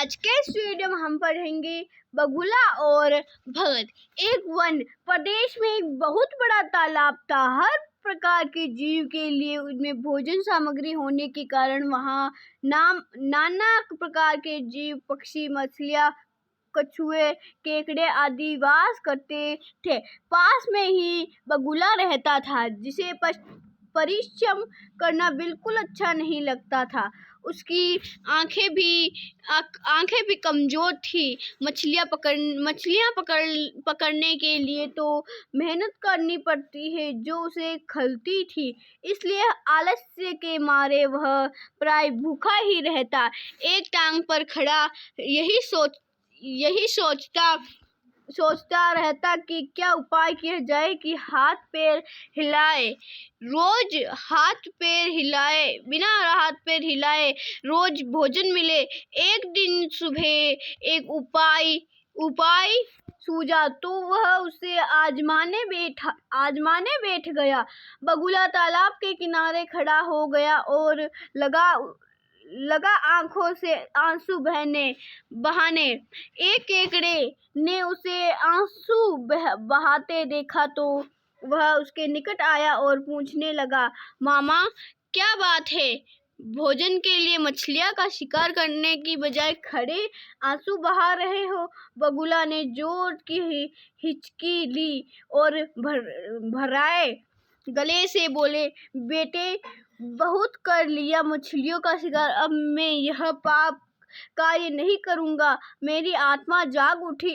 आज के इस वीडियो में हम पढ़ेंगे बगुला और भगत। एक वन प्रदेश में एक बहुत बड़ा तालाब था। हर प्रकार के जीव के लिए उनमें भोजन सामग्री होने के कारण वहाँ नाना प्रकार के जीव, पक्षी, मछलियाँ, कछुए, केकड़े आदि वास करते थे। पास में ही बगुला रहता था, जिसे परिश्रम करना बिल्कुल अच्छा नहीं लगता था। उसकी आंखें भी कमजोर थी। मछलियाँ पकड़ने के लिए तो मेहनत करनी पड़ती है, जो उसे खलती थी। इसलिए आलस्य के मारे वह प्राय भूखा ही रहता, एक टांग पर खड़ा यही सोचता रहता कि क्या उपाय किया जाए कि बिना हाथ पैर हिलाए रोज भोजन मिले। एक दिन सुबह एक उपाय सूझा तो वह उसे आजमाने बैठ गया। बगुला तालाब के किनारे खड़ा हो गया और लगा आंखों से आंसू बहाने। एक केकड़े ने उसे आंसू बहाते देखा तो वह उसके निकट आया और पूछने लगा, मामा, क्या बात है? भोजन के लिए मछलियाँ का शिकार करने की बजाय खड़े आंसू बहा रहे हो? बगुला ने जोर की हिचकी ली और भराए गले से बोले, बेटे, बहुत कर लिया मछलियों का शिकार, अब मैं यह पाप कार्य नहीं करूँगा। मेरी आत्मा जाग उठी,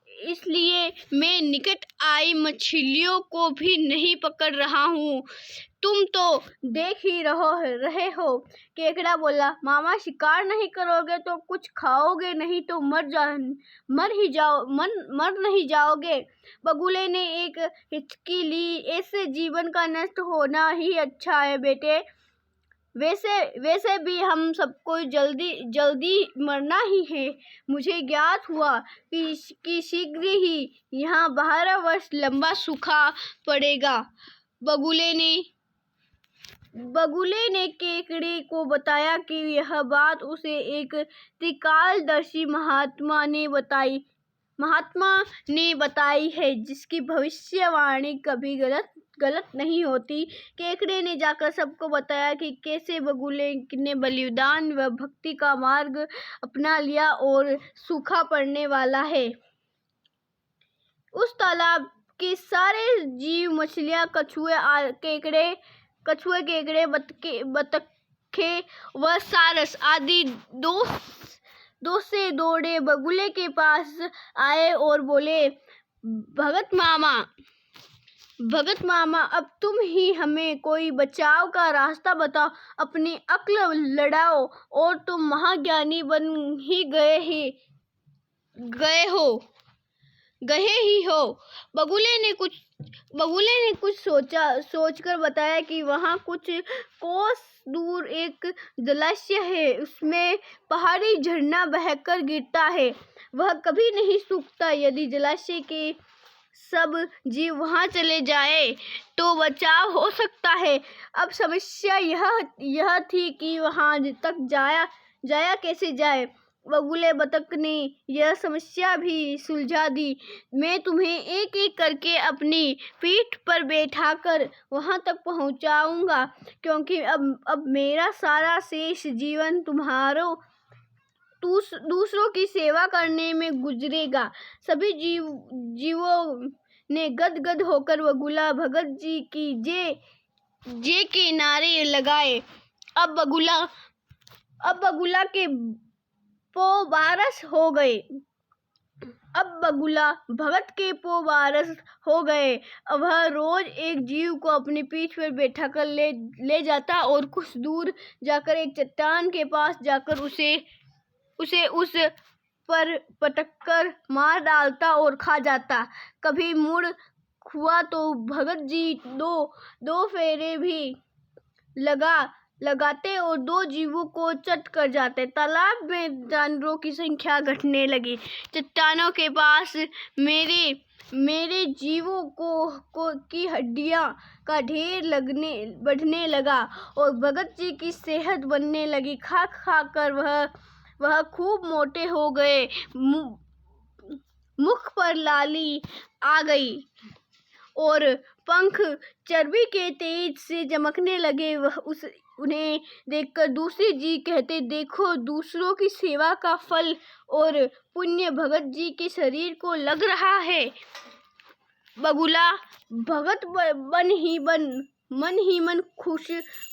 इसलिए मैं निकट आई मछलियों को भी नहीं पकड़ रहा हूँ। तुम तो देख ही रहे हो। केकड़ा बोला, मामा, शिकार नहीं करोगे तो कुछ खाओगे नहीं तो मर नहीं जाओगे। बगुले ने एक हिचकी ली, ऐसे जीवन का नष्ट होना ही अच्छा है बेटे। वैसे भी हम सबको जल्दी मरना ही है। मुझे ज्ञात हुआ कि शीघ्र ही यहाँ 12 वर्ष लंबा सूखा पड़ेगा। बगुले ने केकड़े को बताया कि यह बात उसे एक त्रिकालदर्शी महात्मा ने बताई है, जिसकी भविष्यवाणी कभी गलत नहीं होती। केकड़े ने जाकर सबको बताया कि कैसे बगुले ने बलिदान व भक्ति का मार्ग अपना लिया और सूखा पड़ने वाला है। उस तालाब के सारे जीव, मछलियाँ, कछुए, केकड़े, बतखें व सारस आदि दो से दौड़े बगुले के पास आए और बोले, भगत मामा, अब तुम ही हमें कोई बचाव का रास्ता बताओ। अपनी अक्ल लड़ाओ, और तुम महाज्ञानी बन ही गए ही हो। बगुले ने कुछ सोचकर बताया कि वहाँ कुछ कोस दूर एक जलाशय है, उसमें पहाड़ी झरना बहकर गिरता है, वह कभी नहीं सूखता। यदि जलाशय के सब जीव वहाँ चले जाए तो बचाव हो सकता है। अब समस्या यह थी कि वहाँ तक जाया कैसे जाए। बगुले बतख ने यह समस्या भी सुलझा दी। मैं तुम्हें एक एक करके अपनी पीठ पर बैठाकर वहां तक पहुंचाऊंगा, क्योंकि अब मेरा सारा शेष जीवन दूसरों की सेवा करने में गुजरेगा। सभी जीवों ने गदगद होकर बगुला भगत जी की जय के नारे लगाए। अब बगुला के पो बारस हो गए। वह रोज एक जीव को अपनी पीठ पर बैठाकर ले जाता और कुछ दूर जाकर एक चट्टान के पास जाकर उसे उस पर पटककर मार डालता और खा जाता। कभी मुड़ हुआ तो भगत जी दो फेरे भी लगाते और 2 जीवों को चट कर जाते। तालाब में जानवरों की संख्या घटने लगी। चट्टानों के पास मेरे जीवों की हड्डियां का ढेर बढ़ने लगा और भगत जी की सेहत बनने लगी। खा कर वह वह खूब मोटे हो गए, मुख पर लाली आ गई और पंख चर्बी के तेज से चमकने लगे। उन्हें देखकर दूसरे जी कहते, देखो देखो की सेवा का फल और पुण्य भगत जी के शरीर को लग रहा है। बगुला भगत मन ही मन खुश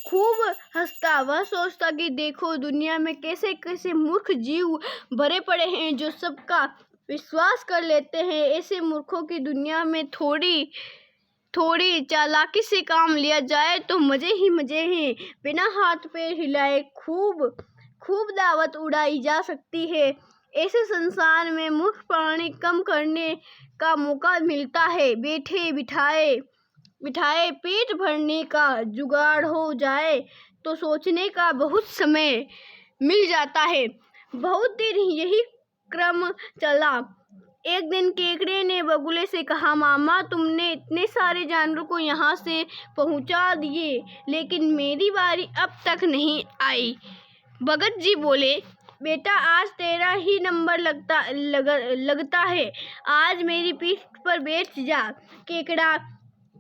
खूब हंसता। वह सोचता कि देखो दुनिया में कैसे कैसे मूर्ख जीव भरे पड़े हैं जो सबका विश्वास कर लेते हैं। ऐसे मूर्खों की दुनिया में थोड़ी चालाकी से काम लिया जाए तो मजे ही मजे हैं। बिना हाथ पैर हिलाए खूब दावत उड़ाई जा सकती है। ऐसे संसार में मूर्ख प्राणी कम करने का मौका मिलता है। बैठे बिठाए पेट भरने का जुगाड़ हो जाए तो सोचने का बहुत समय मिल जाता है। बहुत देर यही क्रम चला। एक दिन केकड़े ने बगुले से कहा, मामा तुमने इतने सारे जानवरों को यहाँ से पहुँचा दिए, लेकिन मेरी बारी अब तक नहीं आई। भगत जी बोले, बेटा आज तेरा ही नंबर लगता है, आज मेरी पीठ पर बैठ जा। केकड़ा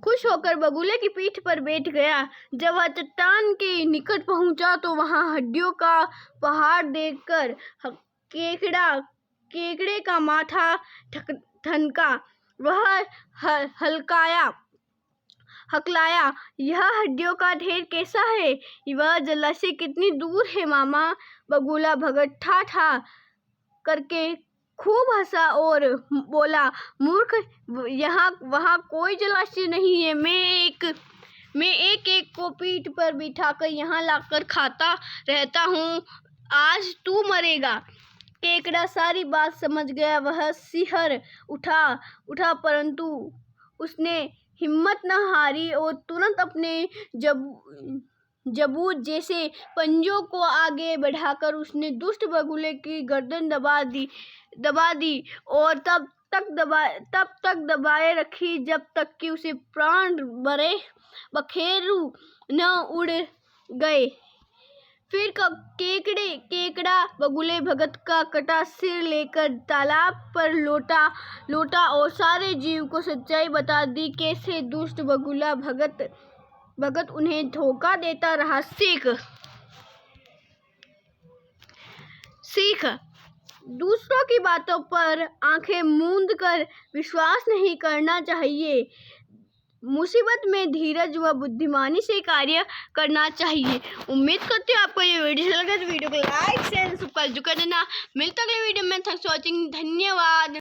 खुश होकर बगुले की पीठ पर बैठ गया। जब वह चट्टान के निकट पहुंचा तो वहां हड्डियों का पहाड़ देखकर केकड़े का माथा ठनका। वह हकलाया, यह हड्डियों का ढेर कैसा है? वह जलाशय कितनी दूर है मामा? बगुला भगत ठा करके खूब हंसा और बोला, मूर्ख, वहाँ कोई जलाशय नहीं है। मैं एक को पीठ पर बिठाकर यहाँ लाकर खाता रहता हूँ। आज तू मरेगा। केकड़ा सारी बात समझ गया। वह सिहर उठा परंतु उसने हिम्मत न हारी और तुरंत अपने जबूत जैसे पंजों को आगे बढ़ाकर उसने दुष्ट बगुले की गर्दन दबा दी और तब तक दबाए रखी जब तक कि उसे प्राण बखेरू न उड़ गए। फिर केकड़ा बगुले भगत का कटा सिर लेकर तालाब पर लौटा और सारे जीव को सच्चाई बता दी। कैसे दुष्ट बगुला भगत उन्हें धोखा देता रहा। सीख, दूसरों की बातों पर आंखें मूंद कर विश्वास नहीं करना चाहिए। मुसीबत में धीरज व बुद्धिमानी से कार्य करना चाहिए। उम्मीद करती हूँ आपको ये वीडियो अच्छा लगा तो वीडियो को लाइक शेयर सब्सक्राइब कर देना। मिलता अगले वीडियो में। Thanks for watching. धन्यवाद।